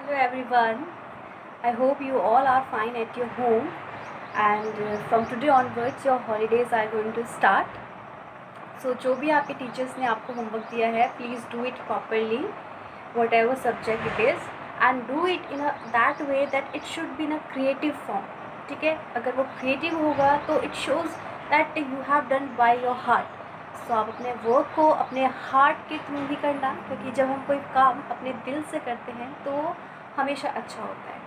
Hello everyone. I hope you all are fine at your home and from today onwards your holidays are going to start. So जो भी आपके teachers ने आपको homework दिया है please do it properly what ever subject it is and do it in a that way that it should be in a creative form. ठीक है, अगर वो क्रिएटिव होगा तो it shows that you have done by your heart. तो आप अपने work को अपने हार्ट के थ्रू ही करना, क्योंकि जब हम कोई काम अपने दिल से करते हैं तो हमेशा अच्छा होता है.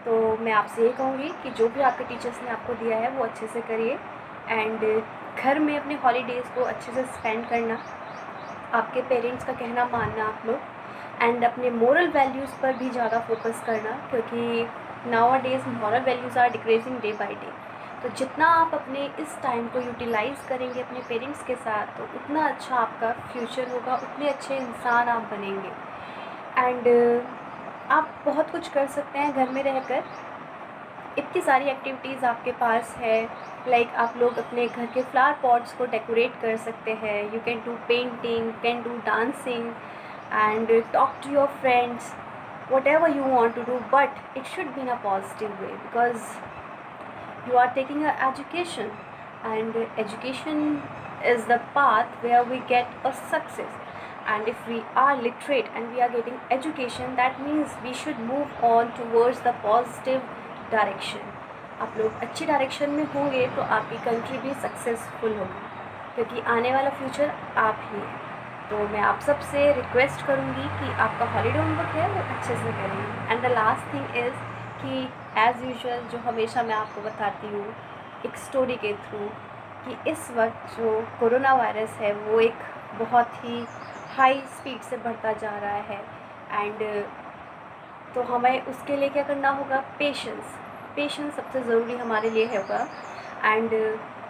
तो मैं आपसे ये कहूँगी कि जो भी आपके टीचर्स ने आपको दिया है वो अच्छे से करिए एंड घर में अपने हॉलीडेज़ को अच्छे से स्पेंड करना, आपके पेरेंट्स का कहना मानना आप लोग एंड अपने मोरल वैल्यूज़ पर भी ज़्यादा फोकस करना, क्योंकि nowadays moral values are decreasing day by day. तो जितना आप अपने इस टाइम को यूटिलाइज़ करेंगे अपने पेरेंट्स के साथ तो उतना अच्छा आपका फ्यूचर होगा, उतने अच्छे इंसान आप बनेंगे एंड आप बहुत कुछ कर सकते हैं घर में रहकर. इतनी सारी एक्टिविटीज़ आपके पास है, लाइक आप लोग अपने घर के फ्लावर पॉट्स को डेकोरेट कर सकते हैं. You can do painting, can do dancing and talk to your friends, whatever you want to do, but it should be in a positive way because you are taking a education and education is the path where we get a success. And if we are literate and we are getting education, that means we should move on towards the positive direction. आप लोग अच्छी direction में होंगे तो आपकी country भी successful होगी, क्योंकि आने वाला फ्यूचर आप ही हैं. तो मैं आप सबसे रिक्वेस्ट करूँगी कि आपका हॉलीडे होमवर्क है वो अच्छे से करें. And the last thing is कि एज़ यूजुअल जो हमेशा मैं आपको बताती हूँ एक स्टोरी के थ्रू, कि इस वक्त जो कोरोना वायरस है वो एक बहुत ही हाई स्पीड से बढ़ता जा रहा है एंड तो हमें उसके लिए क्या करना होगा, पेशेंस सबसे ज़रूरी हमारे लिए होगा. एंड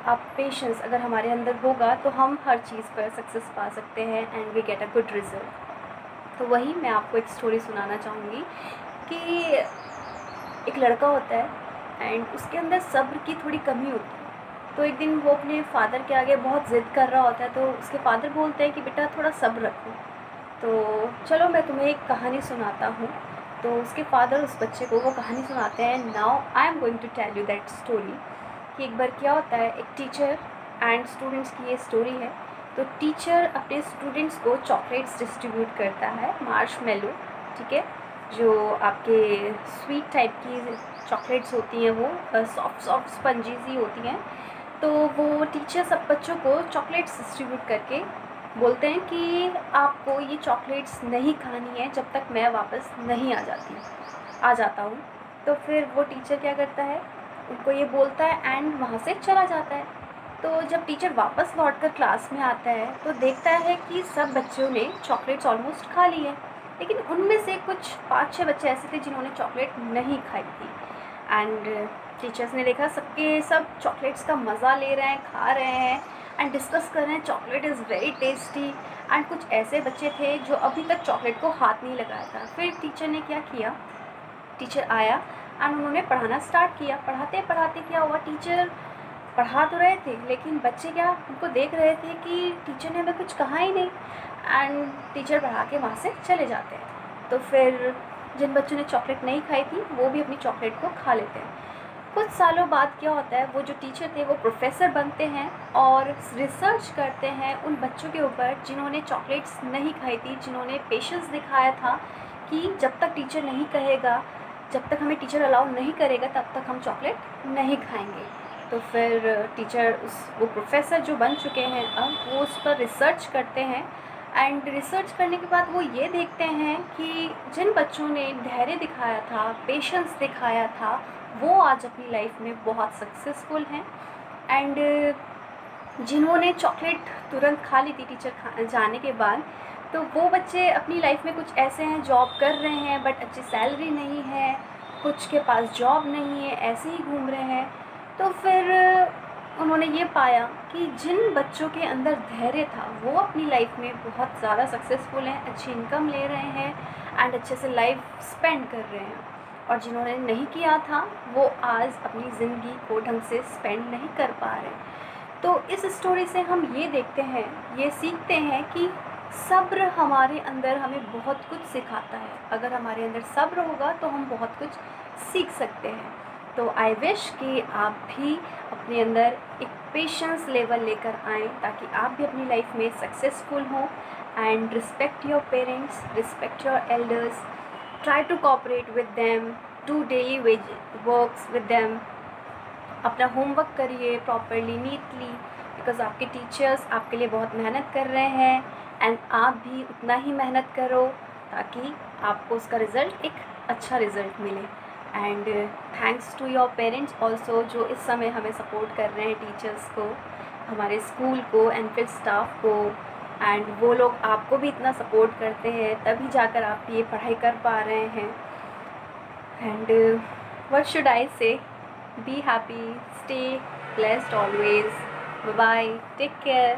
अब पेशेंस अगर हमारे अंदर होगा तो हम हर चीज़ पर सक्सेस पा सकते हैं and we get a good result. तो वही मैं आपको एक स्टोरी सुनाना चाहूँगी कि एक लड़का होता है एंड उसके अंदर सब्र की थोड़ी कमी होती है. तो एक दिन वो अपने फादर के आगे बहुत ज़िद कर रहा होता है, तो उसके फादर बोलते हैं कि बेटा थोड़ा सब्र रखो. तो चलो मैं तुम्हें एक कहानी सुनाता हूँ. तो उसके फादर उस बच्चे को वो कहानी सुनाते हैं. Now I am going to tell you that story. कि एक बार क्या होता है, एक टीचर एंड स्टूडेंट्स की ये स्टोरी है. तो टीचर अपने स्टूडेंट्स को चॉकलेट्स डिस्ट्रीब्यूट करता है, मार्शमेलो. ठीक है, जो आपके स्वीट टाइप की चॉकलेट्स होती हैं वो सॉफ्ट स्पंजी सी होती हैं. तो वो टीचर सब बच्चों को चॉकलेट्स डिस्ट्रीब्यूट करके बोलते हैं कि आपको ये चॉकलेट्स नहीं खानी है जब तक मैं वापस नहीं आ जाता हूँ. तो फिर वो टीचर क्या करता है, उनको ये बोलता है एंड वहाँ से चला जाता है. तो जब टीचर वापस लौट कर क्लास में आता है तो देखता है कि सब बच्चों ने चॉकलेट्स ऑलमोस्ट खा ली है, लेकिन उनमें से कुछ 5-6 बच्चे ऐसे थे जिन्होंने चॉकलेट नहीं खाई थी. एंड टीचर्स ने देखा सबके सब चॉकलेट्स का मज़ा ले रहे हैं, खा रहे हैं एंड डिस्कस कर रहे हैं chocolate is very tasty. And कुछ ऐसे बच्चे थे जो अभी तक चॉकलेट को हाथ नहीं लगाया था. फिर टीचर ने क्या किया, टीचर आया एंड उन्होंने पढ़ाना स्टार्ट किया. पढ़ाते पढ़ाते क्या हुआ, टीचर पढ़ा तो रहे थे लेकिन बच्चे क्या उनको देख रहे थे कि टीचर ने हमें कुछ कहा ही नहीं एंड टीचर पढ़ा के वहाँ से चले जाते हैं. तो फिर जिन बच्चों ने चॉकलेट नहीं खाई थी वो भी अपनी चॉकलेट को खा लेते हैं. कुछ सालों बाद क्या होता है, वो जो टीचर थे वो प्रोफेसर बनते हैं और रिसर्च करते हैं उन बच्चों के ऊपर जिन्होंने चॉकलेट्स नहीं खाई थी, जिन्होंने पेशेंस दिखाया था कि जब तक टीचर नहीं कहेगा, जब तक हमें टीचर अलाउ नहीं करेगा तब तक हम चॉकलेट नहीं खाएंगे. तो फिर टीचर वो प्रोफेसर जो बन चुके हैं अब वो उस पर रिसर्च करते हैं एंड रिसर्च करने के बाद वो ये देखते हैं कि जिन बच्चों ने धैर्य दिखाया था, पेशेंस दिखाया था, वो आज अपनी लाइफ में बहुत सक्सेसफुल हैं. एंड जिन्होंने चॉकलेट तुरंत खा ली थी टीचर जाने के बाद, तो वो बच्चे अपनी लाइफ में कुछ ऐसे हैं जॉब कर रहे हैं बट अच्छी सैलरी नहीं है, कुछ के पास जॉब नहीं है, ऐसे ही घूम रहे हैं. तो फिर उन्होंने ये पाया कि जिन बच्चों के अंदर धैर्य था वो अपनी लाइफ में बहुत ज़्यादा सक्सेसफुल हैं, अच्छी इनकम ले रहे हैं एंड अच्छे से लाइफ स्पेंड कर रहे हैं. और जिन्होंने नहीं किया था वो आज अपनी ज़िंदगी को ढंग से स्पेंड नहीं कर पा रहे. तो इस स्टोरी से हम ये देखते हैं, ये सीखते हैं कि सब्र हमारे अंदर हमें बहुत कुछ सिखाता है। अगर हमारे अंदर सब्र होगा तो हम बहुत कुछ सीख सकते हैं। तो आई विश कि आप भी अपने अंदर एक पेशेंस लेवल लेकर आएँ, ताकि आप भी अपनी लाइफ में सक्सेसफुल हों। And respect your parents, respect your elders, try to cooperate with them, do daily works with them. अपना होमवर्क करिए प्रॉपरली, नीटली, बिकॉज़ आपके टीचर्स आपके लिए बहुत मेहनत कर रहे हैं। एंड आप भी उतना ही मेहनत करो ताकि आपको उसका रिज़ल्ट एक अच्छा रिज़ल्ट मिले। And thanks to your parents also, जो इस समय हमें सपोर्ट कर रहे हैं, टीचर्स को, हमारे स्कूल को एंड फिर स्टाफ को। एंड वो लोग आपको भी इतना सपोर्ट करते हैं, तभी जाकर आप ये पढ़ाई कर पा रहे हैं। एंड व्हाट शुड आई से, be happy, stay blessed always. Bye bye, take care.